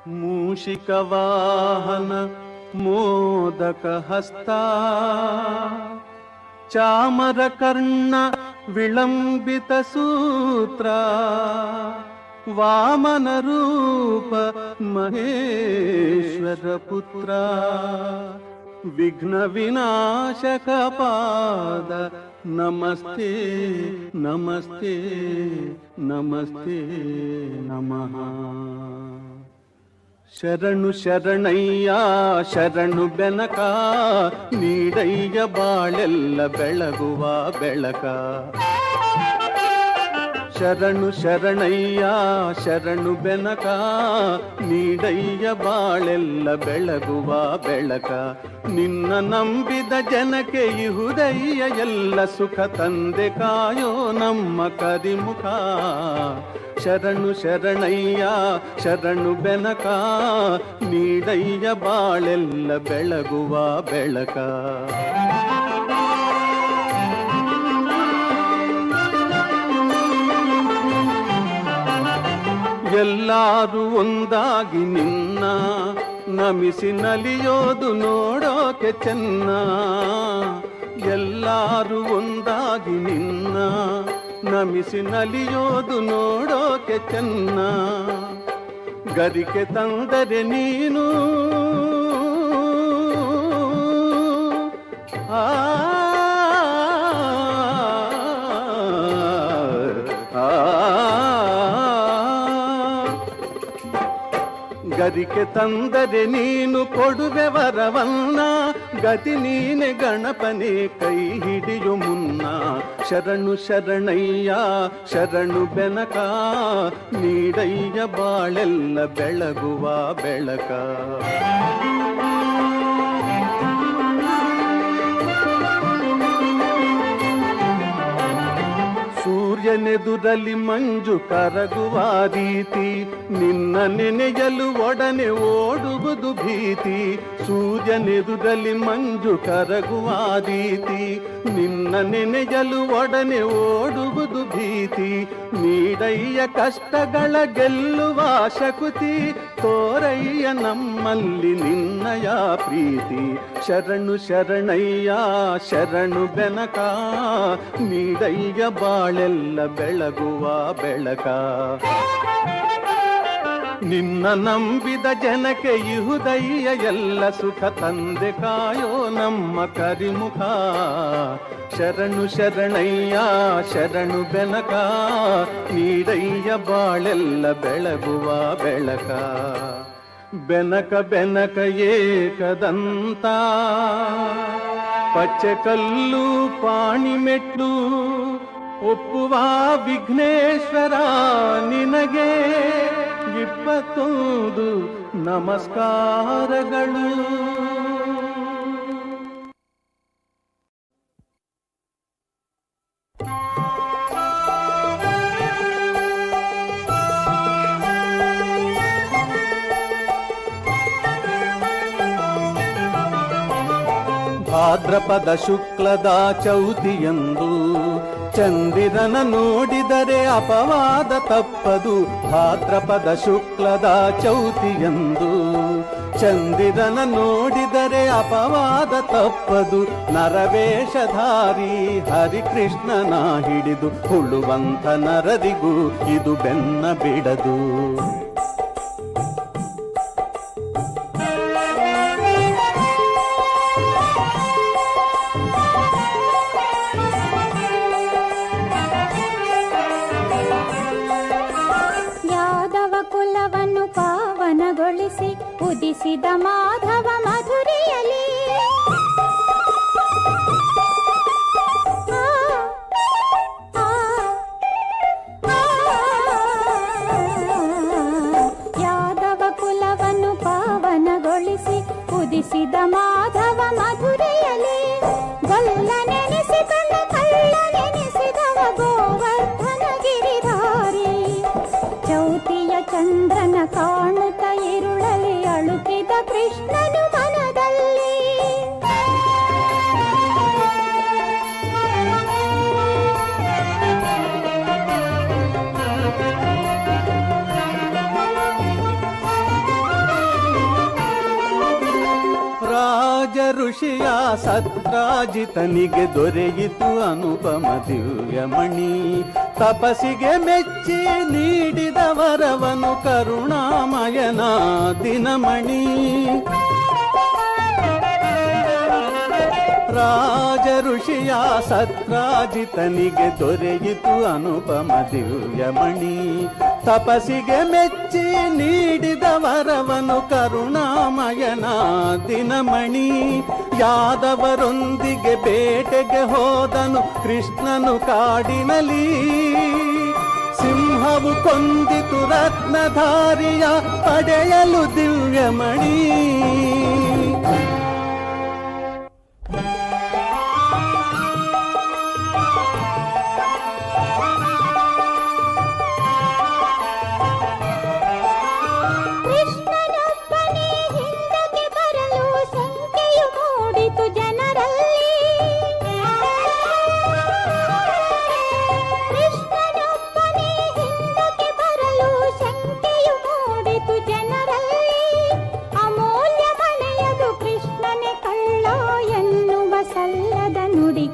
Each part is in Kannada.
ಮೂಷಿಕವಾಹನ ಮೋದಕ ಹಸ್ತ ಚಾಮರಕರ್ಣ ವಿಳಂಬಿತ ಸೂತ್ರ ವಾಮನ ರೂಪ ಮಹೇಶ್ವರ ಪುತ್ರ ವಿಘ್ನ ವಿನಾಶಕ ಪಾದ ನಮಸ್ತೆ ನಮಸ್ತೆ ನಮಸ್ತೆ ನಮಃ. ಶರಣು ಶರಣಯ್ಯ ಶರಣು ಬೆನಕ ನೀಡಯ್ಯ ಬಾಳೆಲ್ಲ ಬೆಳಗುವ ಬೆಳಕ. ಶರಣು ಶರಣಯ್ಯ ಶರಣು ಬೆನಕ ನೀಡಯ್ಯ ಬಾಳೆಲ್ಲ ಬೆಳಗುವ ಬೆಳಕ. ನಿನ್ನ ನಂಬಿದ ಜನಕ್ಕೆ ಇಹುದಯ್ಯ ಎಲ್ಲ ಸುಖ ತಂದೆ ಕಾಯೋ ನಮ್ಮ ಕರಿಮುಖ. ಶರಣು ಶರಣಯ್ಯ ಶರಣು ಬೆನಕ ನೀಡಯ್ಯ ಬಾಳೆಲ್ಲ ಬೆಳಗುವ ಬೆಳಕ. ಎಲ್ಲರೂ ಒಂದಾಗಿ ನಿನ್ನ ನಮಿಸಿ ನಲಿಯೋದು ನೋಡೋಕೆ ಚೆನ್ನ. ಎಲ್ಲರೂ ಒಂದಾಗಿ ನಿನ್ನ ನಮಿಸಿ ನಲಿಯೋದು ನೋಡೋಕೆ ಚೆನ್ನ. ಗರಿಕೆ ತಂದರೆ ನೀನು ಗರಿಕೆ ತಂದರೆ ನೀನು ಕೊಡುವೆ ವರವನ್ನ. ಗತಿ ನೀನೆ ಗಣಪನೆ ಕೈ ಹಿಡಿಯು ಮುನ್ನ. ಶರಣು ಶರಣಯ್ಯ ಶರಣು ಬೆನಕ ನೀಡಯ್ಯ ಬಾಳೆಲ್ಲ ಬೆಳಗುವ ಬೆಳಕ. ಸೂರ್ಯನೆದುರಲ್ಲಿ ಮಂಜು ಕರಗುವ ರೀತಿ ನಿನ್ನ ನೆನೆಯಲು ಒಡನೆ ಓಡುವುದು ಭೀತಿ. ಸೂರ್ಯನೆದುರಲ್ಲಿ ಮಂಜು ಕರಗುವ ರೀತಿ ನಿನ್ನ ನೆನೆಯಲು ಒಡನೆ ಓಡುವುದು ಭೀತಿ. ನೀಡಯ್ಯ ಕಷ್ಟಗಳ ಗೆಲ್ಲುವ ಶಕುತಿ ತೋರಯ್ಯ ನಮ್ಮಲ್ಲಿ ನಿನ್ನಯ ಪ್ರೀತಿ. ಶರಣು ಶರಣಯ್ಯ ಶರಣು ಬೆನಕ ನೀಡಯ್ಯ ಬಾಳೆಲ್ಲ ಬೆಳಗುವ ಬೆಳಕ. ನಿನ್ನ ನಂಬಿದ ಜನಕ್ಕೆ ಇಹುದಯ್ಯ ಎಲ್ಲ ಸುಖ ತಂದೆ ಕಾಯೋ ನಮ್ಮ ಕರಿಮುಖ. ಶರಣು ಶರಣಯ್ಯ ಶರಣು ಬೆನಕ ನೀಡಯ್ಯ ಬಾಳೆಲ್ಲ ಬೆಳಗುವ ಬೆಳಕ. ಬೆನಕ ಬೆನಕ ಏಕದಂತ ಪಚ್ಚೆಕಲ್ಲು ಪಾಣಿಮೆಟ್ಲು ಒಪ್ಪುವ ವಿಘ್ನೇಶ್ವರ ನಿನಗೆ 21 ನಮಸ್ಕಾರಗಳು. ಭಾದ್ರಪದ ಶುಕ್ಲದ ಚೌತಿಯಂದು ಚಂದಿರನ ನೋಡಿದರೆ ಅಪವಾದ ತಪ್ಪದು. ಭಾದ್ರಪದ ಶುಕ್ಲದ ಚೌತಿಯಂದು ಚಂದಿರನ ನೋಡಿದರೆ ಅಪವಾದ ತಪ್ಪದು. ನರವೇಷಧಾರಿ ಹರಿಕೃಷ್ಣನ ಹಿಡಿದು ಹುಳುವಂತ ನರರಿಗೂ ಇದು ಬೆನ್ನ ಬಿಡದು. ಉದಿಸಿದ ಮಾಧವ ಮಧುರೆಯಲಿ ಯಾದವ ಕುಲವನ್ನು ಪಾವನಗೊಳಿಸಿ ಉದಿಸಿದ ಮಾಧವ ಮಧುರೆಯಲಿ ಗೊಲ್ಲ ನೆನೆಸಿದನ ಕಳ್ಳ ನೆನೆಸಿದವ ಗೋವರ್ಧನ ಗಿರಿಧಾರಿ. ಚೌತಿಯ ಚಂದ್ರನ ಕಾಣುತ್ತ ಇರುಳಲಿ ಅಳುಕಿದ ಕೃಷ್ಣನು ಮನದಲ್ಲಿ. ಋಷಿಯ ಸತ್ರಾಜಿತನಿಗೆ ದೊರೆಯಿತು ಅನುಪಮ ದಿವ್ಯಮಣಿ. ತಪಸ್ಸಿಗೆ ಮೆಚ್ಚಿ ನೀಡಿದ ವರವನು ಕರುಣಾಮಯನ ದಿನಮಣಿ. ರಾಜ ಋಷಿಯ ಸತ್ರಾಜಿತನಿಗೆ ದೊರೆಯಿತು ಅನುಪಮ ದಿವ್ಯಮಣಿ. ತಪಸ್ಸಿಗೆ ಮೆಚ್ಚಿ ನೀಡಿದ ವರವನು ಕರುಣಾಮಯನ ದಿನಮಣಿ. ಯಾದವರೊಂದಿಗೆ ಬೇಟೆಗೆ ಹೋದನು ಕೃಷ್ಣನು ಕಾಡಿನಲಿ. ಸಿಂಹವು ಕೊಂದಿತು ರತ್ನಧಾರಿಯ ಪಡೆಯಲು ದಿವ್ಯಮಣಿ.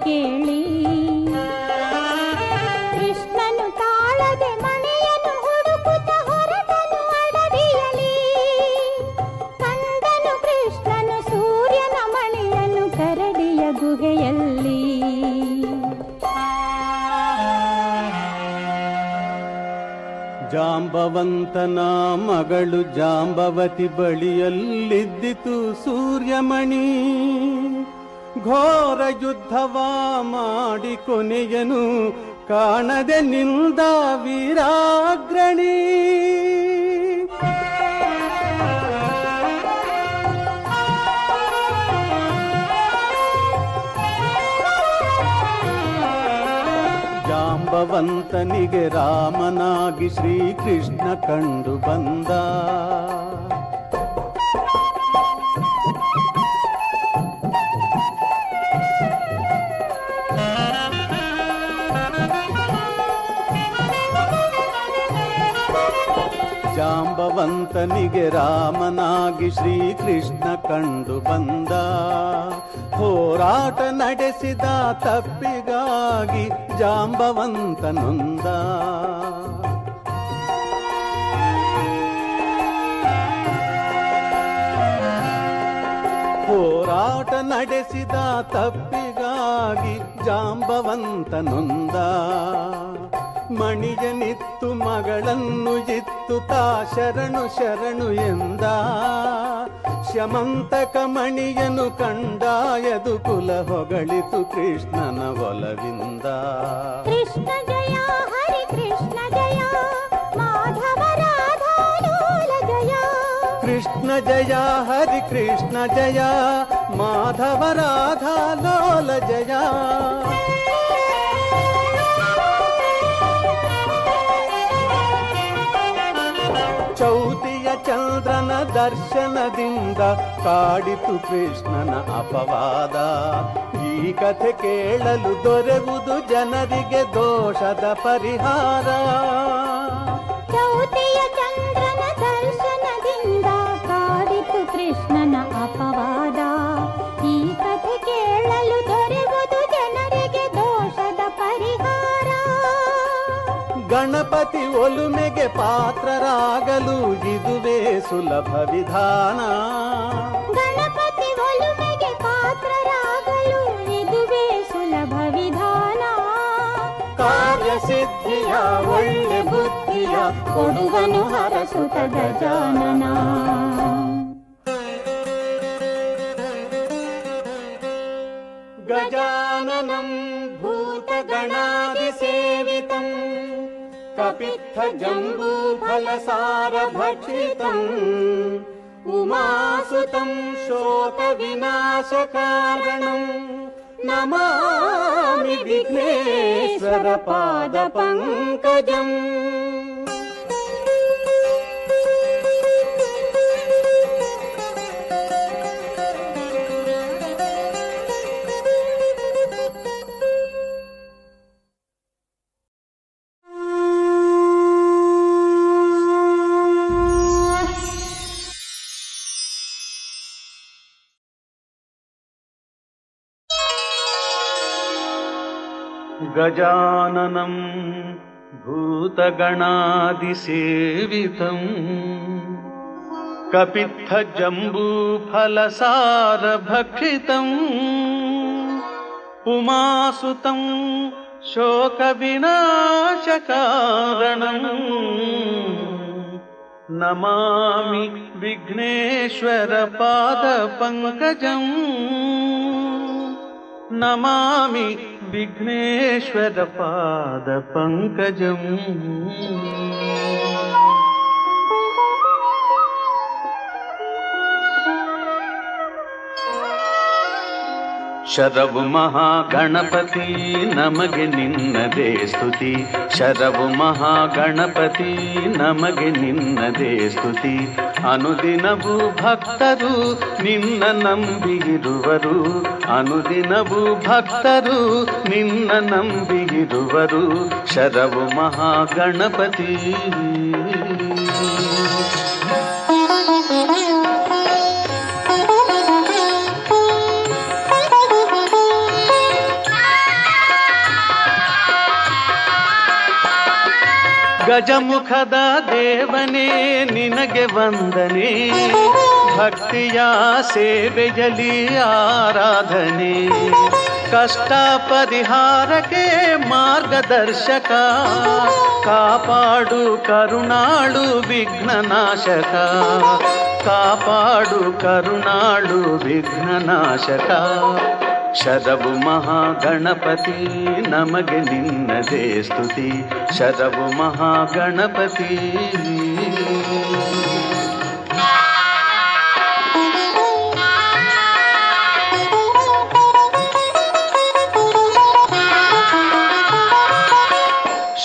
ಕೇಳಿ ಕೃಷ್ಣನು ತಾಳದೆ ಮನೆಯನ್ನು ಹುಡುಕುತ್ತ ಹೊರಟನು ಅಡವಿಯಲಿ. ಕಂಡನು ಕೃಷ್ಣನು ಸೂರ್ಯನ ಮಳೆಯನ್ನು ಕರಡಿಯ ಗುಹೆಯಲ್ಲಿ. ಜಾಂಬವಂತನ ಮಗಳು ಜಾಂಬವತಿ ಬಳಿಯಲ್ಲಿದ್ದಿತು ಸೂರ್ಯಮಣಿ. ಘೋರ ಯುದ್ಧವ ಮಾಡಿ ಕೊನೆಯನು ಕಾಣದೆ ನಿಂದ ವೀರಾಗ್ರಣಿ. ಜಾಂಬವಂತನಿಗೆ ರಾಮನಾಗಿ ಶ್ರೀಕೃಷ್ಣ ಕಂಡು ಬಂದ. ಜಾಂಬವಂತನಿಗೆ ರಾಮನಾಗಿ ಶ್ರೀಕೃಷ್ಣ ಕಂಡು ಬಂದ. ಹೋರಾಟ ನಡೆಸಿದ ತಪ್ಪಿಗಾಗಿ ಜಾಂಬವಂತ ನೊಂದ. ಹೋರಾಟ ನಡೆಸಿದ ತಪ್ಪಿಗಾಗಿ ಜಾಂಬವಂತ ನೊಂದ. ಮಣಿಯನಿತ್ತು ಮಗಳನ್ನು ಇತ್ತು ತಾ ಶರಣು ಶರಣು ಎಂದ. ಶಮಂತಕ ಮಣಿಯನು ಕಂಡಾಯದು ಕುಲ ಹೊಗಳಿತು ಕೃಷ್ಣನ ಒಲವಿಂದ. ಕೃಷ್ಣ ಜಯ ಹರಿ ಕೃಷ್ಣ ಜಯ ಮಾಧವ ರಾಧಾ ಲೋಲ ಜಯ. ಕೃಷ್ಣ ಜಯ ಹರಿ ಕೃಷ್ಣ ಜಯ ಮಾಧವ ರಾಧಾ ಲೋಲ ಜಯ. ಚೌತಿಯ ಚಂದ್ರನ ದರ್ಶನದಿಂದ ಕಾಡಿತು ಕೃಷ್ಣನ ಅಪವಾದ. ಈ ಕಥೆ ಕೇಳಲು ದೊರೆಯುವುದು ಜನರಿಗೆ ದೋಷದ ಪರಿಹಾರ. ಚೌತಿಯ ಚಂದ್ರನ ದರ್ಶನದಿಂದ ಕಾಡಿತು ಕೃಷ್ಣನ ಅಪವಾದ. ಈ ಕಥೆ ಕೇಳಲು ದೊರೆಯುವುದು ಜನರಿಗೆ ದೋಷದ ಪರಿಹಾರ. ಗಣಪತಿ ಒಲುಮೆಗೆ ಪಾತ್ರರಾಗಲು ಇದುವೇ ಸುಲಭ ವಿಧಾನ. ಗಣಪತಿ ಒಲುಮೆಗೆ ಪಾತ್ರರಾಗಲು ಇದುವೇ ಸುಲಭ ವಿಧಾನ. ಕಾರ್ಯಸಿದ್ಧಿಯ ಒಳ್ಳೆ ಬುದ್ಧಿಯ ಕೊಡುವನು ಹರಸುತ ಗಜಾನನ. ಗಜಾನನಂ ಭೂತಗಣಾದಿ ಸೇವಿತಂ ಕಪಿತ್ಥ ಜಂಬೂಫಲಸಾರ ಭಕ್ಷಿತಂ ಉಮಾಸುತಂ ಶೋಕ ವಿನಾಶ ಕಾರಣಂ ನಮಾಮಿ ವಿಘ್ನೇಶ್ವರ ಪಾದ ಪಂಕಜಂ. ಗಜಾನನಂ ಭೂತಗಣಾದಿಸೇವಿತಂ ಕಪಿತ್ಥಜಂಬೂಫಲಸಾರಭಕ್ಷಿತಂ ಉಮಾಸುತಂ ಶೋಕವಿನಾಶಕಾರಣಂ ನಮಾಮಿ ವಿಘ್ನೇಶ್ವರ ಪಾದಪಂಕಜಂ ನಮಾಮಿ ವಿಘ್ನೇಶ್ವರ ಪಾದಪಂಕಜಂ. ಶರವು ಮಹಾಗಣಪತಿ ನಮಗೆ ನಿನ್ನದೇ ಸ್ತುತಿ. ಶರವು ಮಹಾಗಣಪತಿ ನಮಗೆ ನಿನ್ನದೇ ಸ್ತುತಿ. ಅನುದಿನವೂ ಭಕ್ತರು ನಿನ್ನ ನಂಬಿರುವರು. ಅನುದಿನವೂ ಭಕ್ತರು ನಿನ್ನ ನಂಬಿರುವರು. ಶರವು ಮಹಾಗಣಪತಿ. ಗಜಮುಖದ ದೇವನೇ ನಿನಗೆ ವಂದನೆ. ಭಕ್ತಿಯ ಸೇವೆಯಲ್ಲಿ ಆರಾಧನೆ. ಕಷ್ಟ ಪರಿಹಾರಕ್ಕೆ ಮಾರ್ಗದರ್ಶಕ. ಕಾಪಾಡು ಕರುಣಾಳು ವಿಘ್ನನಾಶಕ. ಕಾಪಾಡು ಕರುಣಾಳು ವಿಘ್ನನಾಶಕ. ಶರವು ಮಹಾಗಣಪತಿ ನಮಗೆ ನಿನ್ನದೇ ಸ್ತುತಿ. ಶರವು ಮಹಾಗಣಪತಿ.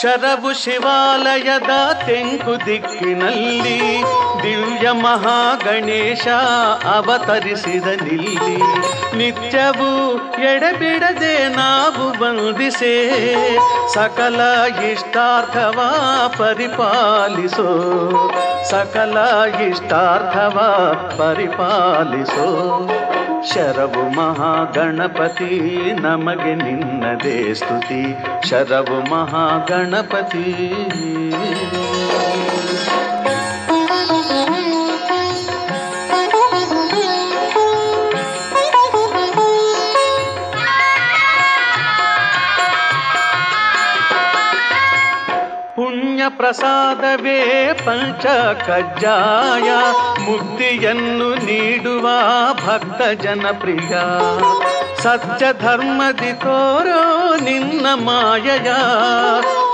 ಶರವು ಶಿವಾಲಯದ ತೆಂಕು ದಿಕ್ಕಿನಲ್ಲಿ ದಿವ್ಯ ಮಹಾಗಣೇಶ ಅವತರಿಸಿದ ನಿಲ್ಲಿ. ನಿತ್ಯವೂ ಎಡೆಬಿಡದೆ ನಾವು ವಂದಿಸೆ. ಸಕಲ ಇಷ್ಟಾರ್ಥವ ಪರಿಪಾಲಿಸೋ. ಸಕಲ ಇಷ್ಟಾರ್ಥವ ಪರಿಪಾಲಿಸೋ. ಶರವು ಮಹಾಗಣಪತಿ ನಮಗೆ ನಿನ್ನದೇ ಸ್ತುತಿ. ಶರವು ಮಹಾಗಣಪತಿ. ಪುಣ್ಯ ಪ್ರಸಾದವೇ ಪಂಚ ಕಜ್ಜಾಯ. ಮುಕ್ತಿಯನ್ನು ನೀಡುವ ಭಕ್ತ ಜನಪ್ರಿಯ. ಸತ್ಯ ಧರ್ಮದಿ ತೋರೋ ನಿನ್ನ ಮಾಯಯ.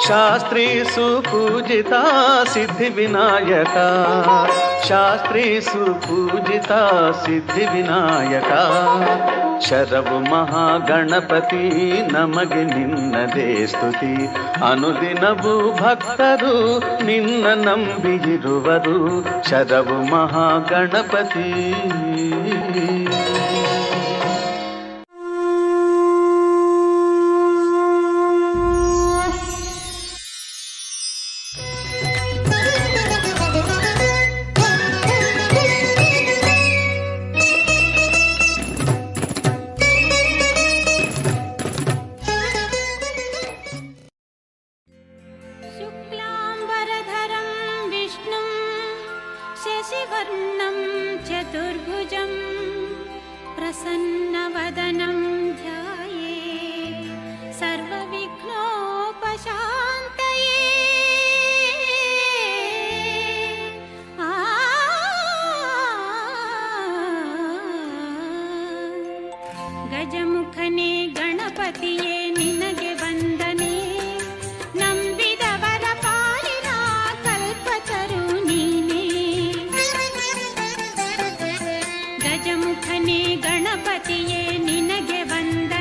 ಶಾಸ್ತ್ರೀ ಸುಪೂಜಿತ ಸಿದ್ಧಿ ವಿನಾಯಕ. ಶಾಸ್ತ್ರೀ ಸುಪೂಜಿತ ಸಿದ್ಧಿ ವಿನಾಯಕ. ಶರವು ಮಹಾಗಣಪತಿ ನಮಗೆ ನಿನ್ನದೇ ಸ್ತುತಿ. ಅನುದಿನವೂ ಭಕ್ತರು ನಿನ್ನ ನಂಬಿರುವರು. ಶರವು ಮಹಾಗಣಪತಿ. शशिवर्णं चतुर्भुजं प्रसन्नवदनं ध्यायेत् सर्वविघ्नोपशान्तये. ಗಜಮುಖನೇ ಗಣಪತಿಯೇ ನಿನಗೆ ವಂದನೆ. ನಂಬಿದವರ ಪಾಲಿನ ಕಲ್ಪತರು ನೀನೇ. ಗಜಮುಖನೇ ಗಣಪತಿಯೇ ನಿನಗೆ ವಂದನೆ.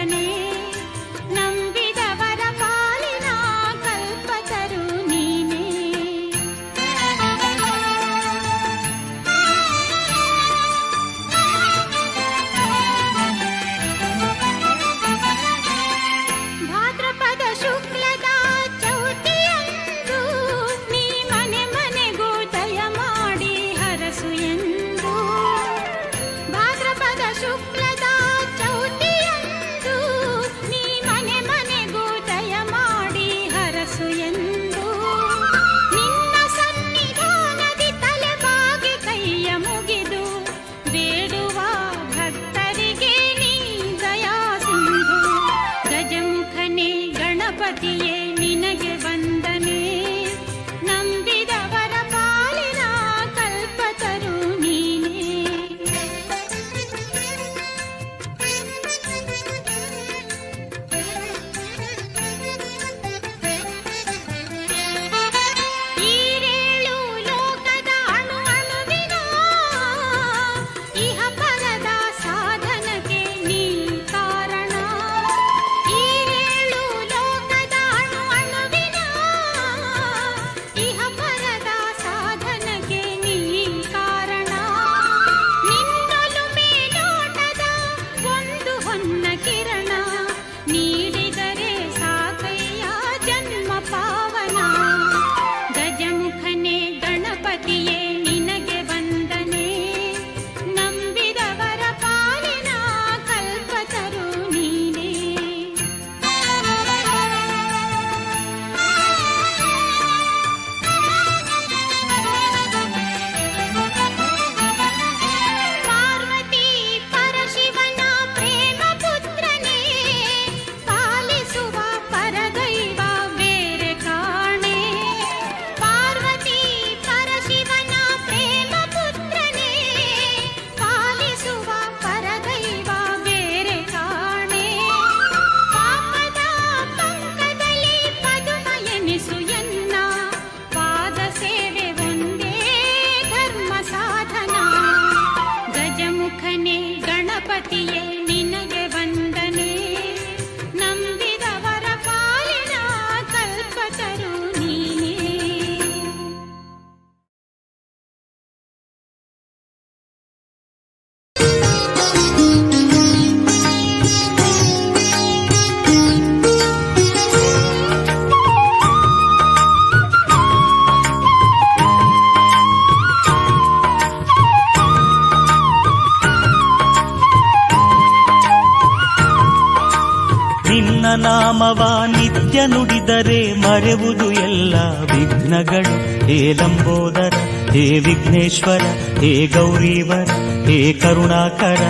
ನಾಮವ ನಿತ್ಯ ನುಡಿದರೆ ಮರೆವುದು ಎಲ್ಲ ವಿಘ್ನಗಳು. ಹೇ ಲಂಬೋದರ, ಹೇ ವಿಘ್ನೇಶ್ವರ, ಹೇ ಗೌರೀವರ, ಹೇ ಕರುಣಾಕರ.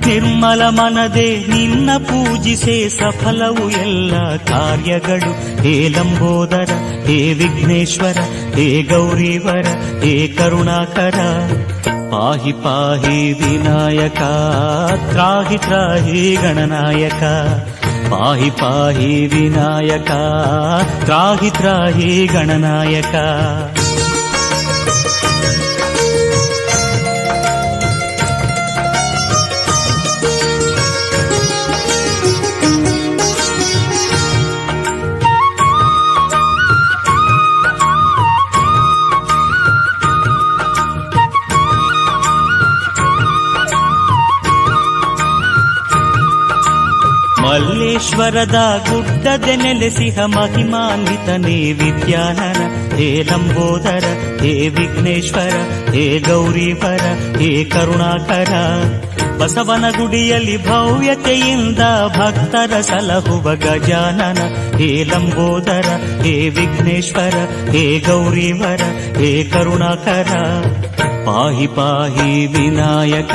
ನಿರ್ಮಲ ಮನದೆ ನಿನ್ನ ಪೂಜಿಸೆ ಸಫಲವು ಎಲ್ಲ ಕಾರ್ಯಗಳು. ಹೇ ಲಂಬೋದರ, ಹೇ ವಿಘ್ನೇಶ್ವರ, ಹೇ ಗೌರೀವರ, ಹೇ ಕರುಣಾಕರ. ಪಾಹಿ ಪಾಹಿ ವಿನಾಯಕ, ತ್ರಾಹಿ ತ್ರಾಹಿ ಗಣನಾಯಕ. ಪಾಹಿ ಪಾಹಿ ವಿನಾಯಕ, ತ್ರಾಹಿ ತ್ರಾಹಿ ಗಣನಾಯಕ. ಮಲ್ಲೇಶ್ವರದ ಗುಡ್ಡದೆ ನೆಲೆಸಿಹ ಮಹಿಮಾನ್ವಿತನೇ ವಿದ್ಯಾನನ. ಹೇ ಲಂಬೋದರ, ಹೇ ವಿಘ್ನೇಶ್ವರ, ಹೇ ಗೌರೀವರ, ಹೇ ಕರುಣಾಕರ. ಬಸವನ ಗುಡಿಯಲ್ಲಿ ಭವ್ಯತೆಯಿಂದ ಭಕ್ತರ ಸಲಹುವ ಗಜಾನನ. ಹೇ ಲಂಬೋದರ, ಹೇ ವಿಘ್ನೇಶ್ವರ, ಹೇ ಗೌರೀವರ, ಹೇ ಕರುಣಾಕರ. ಪಾಹಿ ಪಾಹಿ ವಿನಾಯಕ,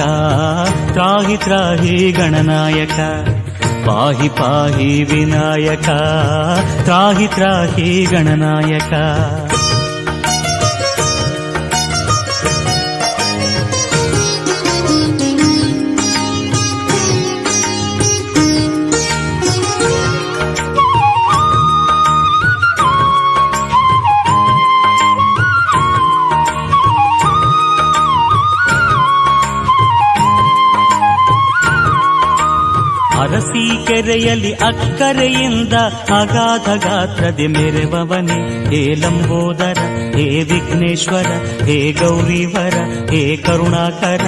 ತ್ರಾಹಿ ತ್ರಾಹಿ ಗಣನಾಯಕ. ಪಾಹಿ ಪಾಹಿ ವಿನಾಯಕ, ತ್ರಾಹಿ ತ್ರಾಹಿ ಗಣನಾಯಕ. ಅರಸೀಕೆರೆಯಲ್ಲಿ ಅಕ್ಕರೆಯಿಂದ ಅಗಾಧ ಗಾತ್ರದೆ ಮೆರೆವವನೇ. ಹೇ ಲಂಬೋದರ, ಹೇ ವಿಘ್ನೇಶ್ವರ, ಹೇ ಗೌರೀವರ, ಹೇ ಕರುಣಾಕರ.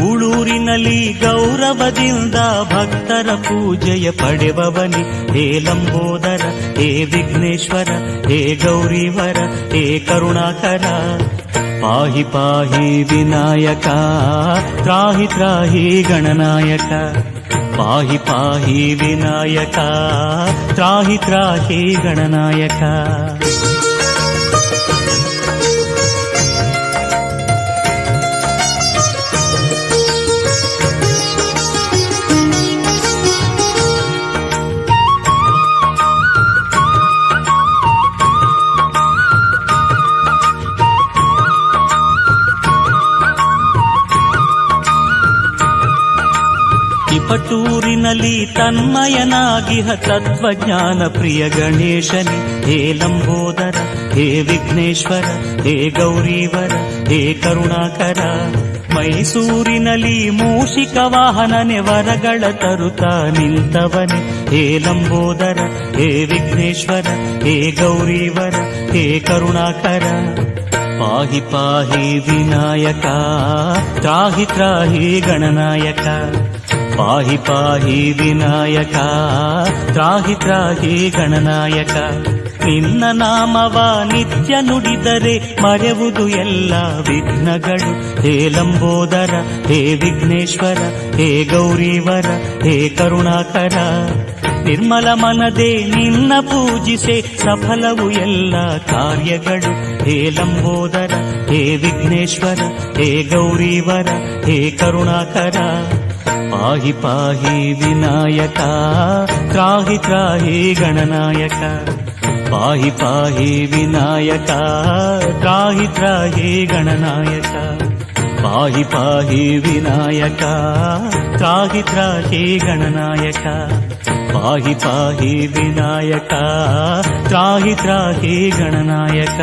ಉಳೂರಿನಲ್ಲಿ ಗೌರವದಿಂದ ಭಕ್ತರ ಪೂಜೆಯ ಪಡೆವವನೇ. ಹೇ ಲಂಬೋದರ, ಹೇ ವಿಘ್ನೇಶ್ವರ, ಹೇ ಗೌರೀವರ, ಹೇ ಕರುಣಾಕರ. ಪಾಹಿ ಪಾಹಿ ವಿನಾಯಕ, ತ್ರಾಹಿ ತ್ರಾಹಿ ಗಣನಾಯಕ. ಪಾಹಿ ಪಾಹಿ ವಿನಾಯಕ, ತ್ರಾಹಿ ತ್ರಾಹಿ ಗಣನಾಯಕ. ಪಟೂರಿನಲ್ಲಿ ತನ್ಮಯನಾಗಿಹ ತತ್ವಜ್ಞಾನ ಪ್ರಿಯ ಗಣೇಶನಿ. ಹೇ ಲಂಬೋದರ, ಹೇ ವಿಘ್ನೇಶ್ವರ, ಹೇ ಗೌರೀವರ, ಹೇ ಕರುಣಾಕರ. ಮೈಸೂರಿನಲ್ಲಿ ಮೂಷಿಕ ವಾಹನನೆ ವರಗಳ ತರುತ್ತಾ ನಿಂತವನೇ. ಹೇ ಲಂಬೋದರ, ಹೇ ವಿಘ್ನೇಶ್ವರ, ಹೇ ಗೌರೀವರ, ಹೇ ಕರುಣಾಕರ. ಪಾಹಿ ಪಾಹಿ ವಿನಾಯಕ, ತ್ರಾಹಿ ತ್ರಾಹಿ ಗಣನಾಯಕ. ಪಾಹಿ ಪಾಹಿ ವಿನಾಯಕ, ತ್ರಾಹಿ ತ್ರಾಹಿ ಗಣನಾಯಕ. ನಿನ್ನ ನಾಮವ ನಿತ್ಯ ನುಡಿದರೆ ಮರೆವುದು ಎಲ್ಲ ವಿಘ್ನಗಳು. ಹೇ ಲಂಬೋದರ, ಹೇ ವಿಘ್ನೇಶ್ವರ, ಹೇ ಗೌರೀವರ, ಹೇ ಕರುಣಾಕರ. ನಿರ್ಮಲ ಮನದೆ ನಿನ್ನ ಪೂಜಿಸೆ ಸಫಲವು ಎಲ್ಲ ಕಾರ್ಯಗಳು. ಹೇ ಲಂಬೋದರ, ಹೇ ವಿಘ್ನೇಶ್ವರ, ಹೇ ಗೌರೀವರ, ಹೇ ಕರುಣಾಕರ. ಪಾಹಿ ಪಾಹಿ ವಿನಾಯಕ, ತ್ರಾಹಿ ತ್ರಾಹಿ ಗಣನಾಯಕ. ಪಾಹಿ ಪಾಹಿ ವಿನಾಯಕ, ತ್ರಾಹಿ ತ್ರಾಹಿ ಗಣನಾಯಕ. ಪಾಹಿ ಪಾಹಿ ವಿನಾಯಕ, ತ್ರಾಹಿ ತ್ರಾಹಿ ಗಣನಾಯಕ. ಪಾಹಿ ಪಾಹಿ ವಿನಾಯಕ, ತ್ರಾಹಿ ತ್ರಾಹಿ ಗಣನಾಯಕ.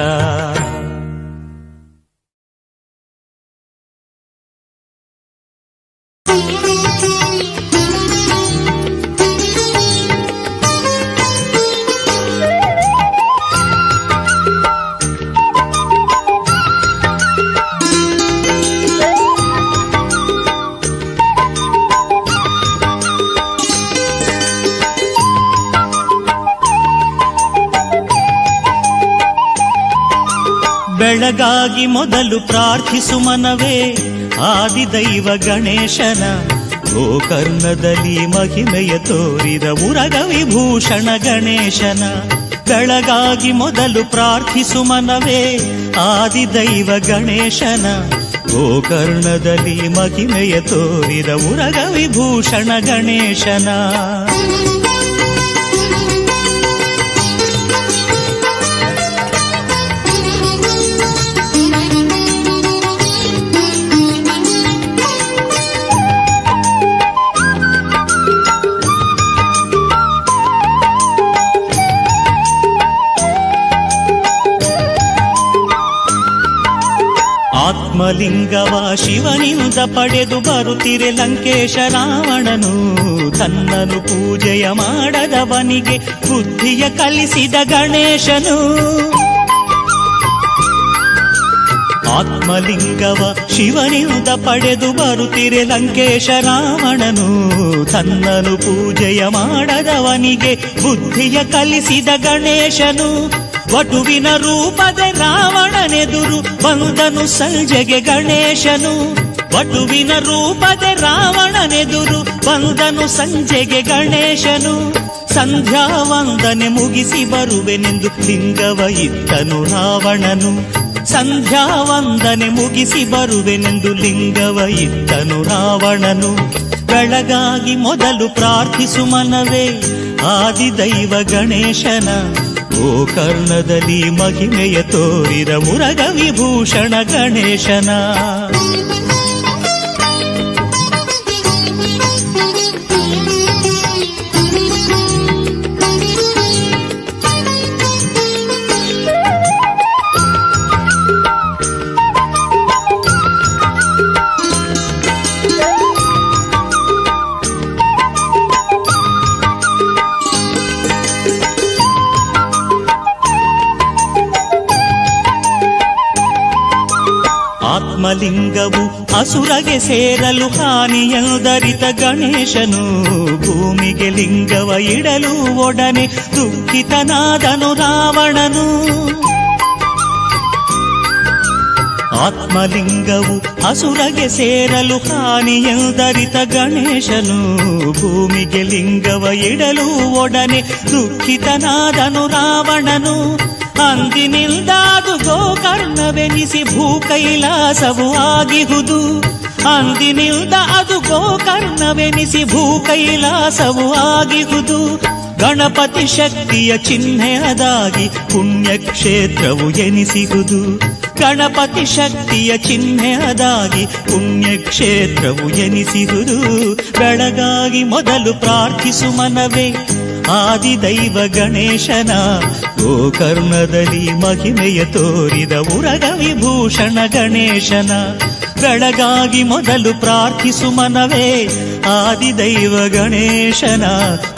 ಬೆಳಗಾಗಿ ಮೊದಲು ಪ್ರಾರ್ಥಿಸು ಮನವೇ ಆದಿದೈವ ಗಣೇಶನ. ಗೋಕರ್ಣದಲ್ಲಿ ಮಹಿಮೆಯ ತೋರಿದ ಉರಗ ವಿಭೂಷಣ ಗಣೇಶನ ಬೆಳಗಾಗಿ ಮೊದಲು ಪ್ರಾರ್ಥಿಸು ಮನವೇ ಆದಿದೈವ ಗಣೇಶನ. ಗೋಕರ್ಣದಲ್ಲಿ ಮಹಿಮೆಯ ತೋರಿದ ಉರಗ ವಿಭೂಷಣ ಗಣೇಶನ. ಆತ್ಮಲಿಂಗವ ಶಿವನಿಂದ ಪಡೆದು ಬರುತ್ತಿರೆ ಲಂಕೇಶ ರಾವಣನು. ತನ್ನನು ಪೂಜೆಯ ಮಾಡದವನಿಗೆ ಬುದ್ಧಿಯ ಕಲಿಸಿದ ಗಣೇಶನು. ಆತ್ಮಲಿಂಗವ ಶಿವನಿಂದ ಪಡೆದು ಬರುತ್ತಿರೆ ಲಂಕೇಶ ರಾವಣನು. ತನ್ನನು ಪೂಜೆಯ ಮಾಡದವನಿಗೆ ಬುದ್ಧಿಯ ಕಲಿಸಿದ ಗಣೇಶನು. ವಟುವಿನ ರೂಪದ ರಾವಣನೆದುರು ಬಂದನು ಸಂಜೆಗೆ ಗಣೇಶನು. ವಟುವಿನ ರೂಪದ ರಾವಣನೆದುರು ಬಂದನು ಸಂಜೆಗೆ ಗಣೇಶನು. ಸಂಧ್ಯಾ ವಂದನೆ ಮುಗಿಸಿ ಬರುವೆನೆಂದು ಲಿಂಗವ ಇತ್ತನು ರಾವಣನು. ಸಂಧ್ಯಾ ವಂದನೆ ಮುಗಿಸಿ ಬರುವೆನೆಂದು ಲಿಂಗವ ಇತ್ತನು ರಾವಣನು. ಬೆಳಗಾಗಿ ಮೊದಲು ಪ್ರಾರ್ಥಿಸು ಮನವೇ ಆದಿದೈವ ಗಣೇಶನ. ಗೋಕರ್ಣದಲ್ಲಿ ಮಹಿಮೆಯ ತೋರಿದ ಉರಗ ವಿಭೂಷಣ ಗಣೇಶನ. ಆತ್ಮಲಿಂಗವು ಅಸುರಗೆ ಸೇರಲು ಹಾನಿಯದರಿತ ಗಣೇಶನು. ಭೂಮಿಗೆ ಲಿಂಗವ ಇಡಲು ಒಡನೆ ದುಃಖಿತನಾದನು ರಾವಣನು. ಆತ್ಮಲಿಂಗವು ಅಸುರಗೆ ಸೇರಲು ಹಾನಿಯದರಿತ ಗಣೇಶನು. ಭೂಮಿಗೆ ಲಿಂಗವ ಇಡಲು ಒಡನೆ ದುಃಖಿತನಾದನು ರಾವಣನು. ಅಂದಿನಿಂದಾದು ಗೋಕರ್ಣವೆನಿಸಿ ಭೂ ಕೈಲಾಸವು ಆಗಿಹುದು. ಅಂದಿನಿಂದ ಅದು ಗೋಕರ್ಣವೆನಿಸಿ ಭೂ ಕೈಲಾಸವು ಆಗಿಹುದು. ಗಣಪತಿ ಶಕ್ತಿಯ ಚಿಹ್ನೆ ಅದಾಗಿ ಪುಣ್ಯಕ್ಷೇತ್ರವು ಎನಿಸಿಹುದು. ಗಣಪತಿ ಶಕ್ತಿಯ ಚಿಹ್ನೆ ಅದಾಗಿ ಪುಣ್ಯಕ್ಷೇತ್ರವು ಎನಿಸಿಹುದು. ಬೆಳಗಾಗಿ ಮೊದಲು ಪ್ರಾರ್ಥಿಸು ಮನವೇ ಆದಿದೈವ ಗಣೇಶನ. ಗೋಕರ್ಣದಲ್ಲಿ ಮಹಿಮೆಯ ತೋರಿದ ಉರಗ ವಿಭೂಷಣ ಗಣೇಶನ. ಬೆಳಗಾಗಿ ಮೊದಲು ಪ್ರಾರ್ಥಿಸು ಮನವೇ ಆದಿದೈವ ಗಣೇಶನ.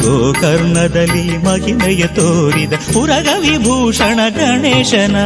ಗೋಕರ್ಣದಲ್ಲಿ ಮಹಿಮೆಯ ತೋರಿದ ಉರಗ ವಿಭೂಷಣ ಗಣೇಶನ.